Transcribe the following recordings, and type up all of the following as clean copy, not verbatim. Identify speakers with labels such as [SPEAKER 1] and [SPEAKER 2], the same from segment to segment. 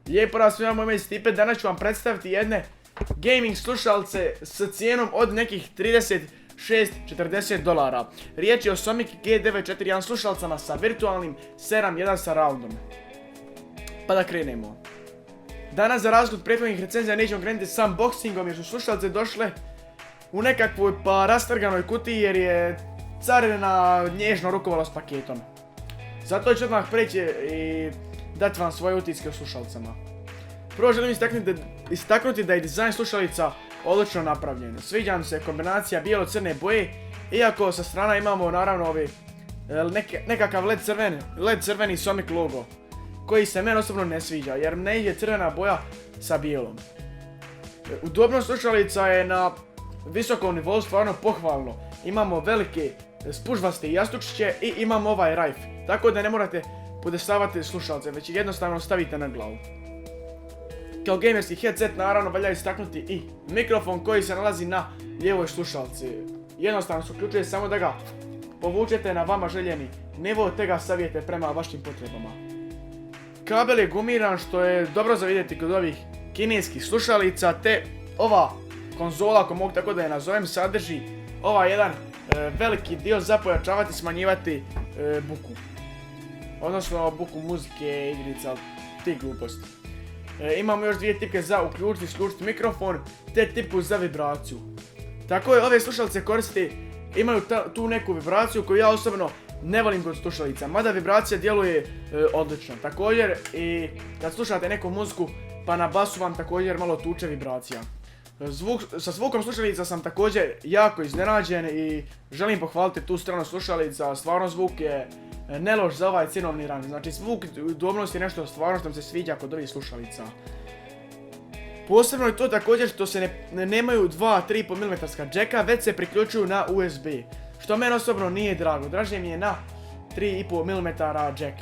[SPEAKER 1] Lijep pozdrav svima, moje ime Stipe, danas ću vam predstaviti jedne gaming slušalce s cijenom od nekih $36-40. Riječ je o Sonic G941 slušalcama sa virtualnim 7.1 surroundom. Pa da krenemo. Danas za razliku od prethodnih recenzija nećemo krenuti s unboxingom jer su slušalce došle u nekakvoj pa rastrganoj kutiji jer je carina nježno rukovala s paketom. Zato ću odmah preći i dati vam svoje utiske o slušalcama. Prvo želim istaknuti da je dizajn slušalica odlično napravljen. Sviđa mi se kombinacija bijelo-crne boje, iako sa strana imamo naravno nekakav LED crveni Sonic logo, koji se meni osobno ne sviđa jer ne ide crvena boja sa bijelom. Udobnost slušalica je na visokom nivou stvarno pohvalno. Imamo velike spužvaste jastučiće i imamo ovaj rajf, tako da ne morate podešavati slušalce, već jednostavno stavite na glavu. Kao gamerski headset naravno valja istaknuti i mikrofon koji se nalazi na lijevoj slušalci. Jednostavno se uključuje samo da ga povučete na vama željeni nivo te ga savijete prema vašim potrebama. Kabel je gumiran što je dobro za vidjeti kod ovih kineskih slušalica, te ova konzola, ako mogu tako da je nazovem, sadrži ovaj jedan veliki dio za pojačavati i smanjivati buku. Odnosno buku muzike, igrica, tih gluposti. Imamo još dvije tipke za uključiti i isključiti mikrofon, te tipku za vibraciju. Tako je, ove slušalice imaju tu neku vibraciju koju ja osobno ne volim kod slušalica, mada vibracija djeluje odlično. Također i kad slušate neku muziku pa na basu vam također malo tuče vibracija. Sa zvukom slušalica sam također jako iznenađen i želim pohvaliti tu stranu slušalica, stvarno zvuk je ne loš za ovaj cjenovni rang. Znači zvuk i udobnost je nešto stvarno što mi se sviđa kod ovih slušalica. Posebno je to također što se nemaju 2-3,5 mm džeka, već se priključuju na USB. Što meni osobno nije drago, draže mi je na 3,5 mm džek.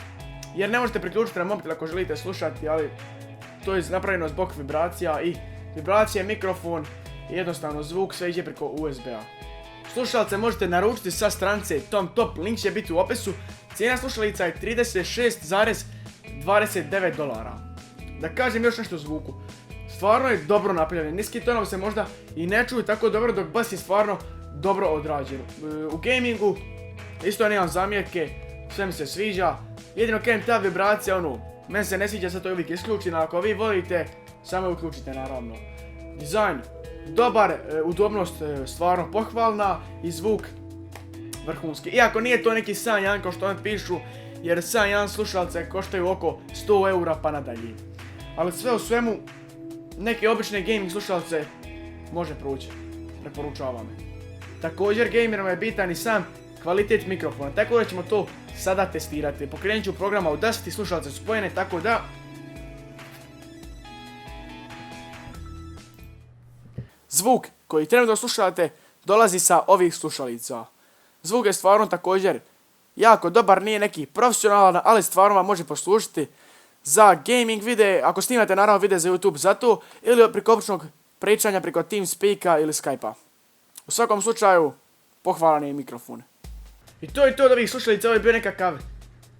[SPEAKER 1] Jer ne možete priključiti na mobitel ako želite slušati, ali to je napravljeno zbog vibracija i vibracije, mikrofon i jednostavno zvuk, sve ide preko USB-a. Slušalce možete naručiti sa stranice TomTop, link će biti u opisu. Cijena slušalica je $36,29. Da kažem još nešto o zvuku. Stvarno je dobro napravljen, niski tonovi se možda i ne čuju tako dobro, dok bas je stvarno dobro odrađen. U gamingu isto nemam zamjerke, sve mi se sviđa. Jedino kažem ta vibracija, meni se ne sviđa, sad to je uvijek isključena, ako vi volite, samo je uključite naravno. Dizajn dobar, udobnost stvarno pohvalna i zvuk vrhunski. Iako nije to neki 7.1 kao što oni pišu, jer 7.1 slušalce koštaju oko 100 eura pa nadalje. Ali sve u svemu, neke obične gaming slušalce može proći, preporučavam. Također gamerima je bitan i sam kvalitet mikrofona, tako da ćemo to sada testirati. Pokrenut ću program Audacity, slušalce su spojene, tako da zvuk koji trenutno slušate dolazi sa ovih slušalica. Zvuk je stvarno također jako dobar, nije neki profesionalan, ali stvarno vam može poslužiti za gaming videe, ako snimate naravno videe za YouTube za to, ili preko običnog pričanja preko TeamSpeaka ili Skype-a. U svakom slučaju, pohvalan je mikrofon. I to je to od ovih slušalica, ovo je bio nekakav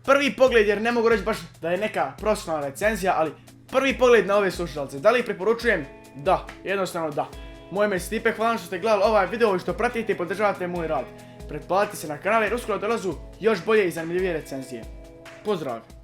[SPEAKER 1] prvi pogled, jer ne mogu reći baš da je neka profesionalna recenzija, ali prvi pogled na ove slušalice. Da li ih preporučujem? Da, jednostavno da. Moje ime je Stipe, hvala što ste gledali ovaj video i što pratite i podržavate moj rad. Pretplatite se na kanal jer uskoro dolazu još bolje i zanimljivije recenzije. Pozdrav!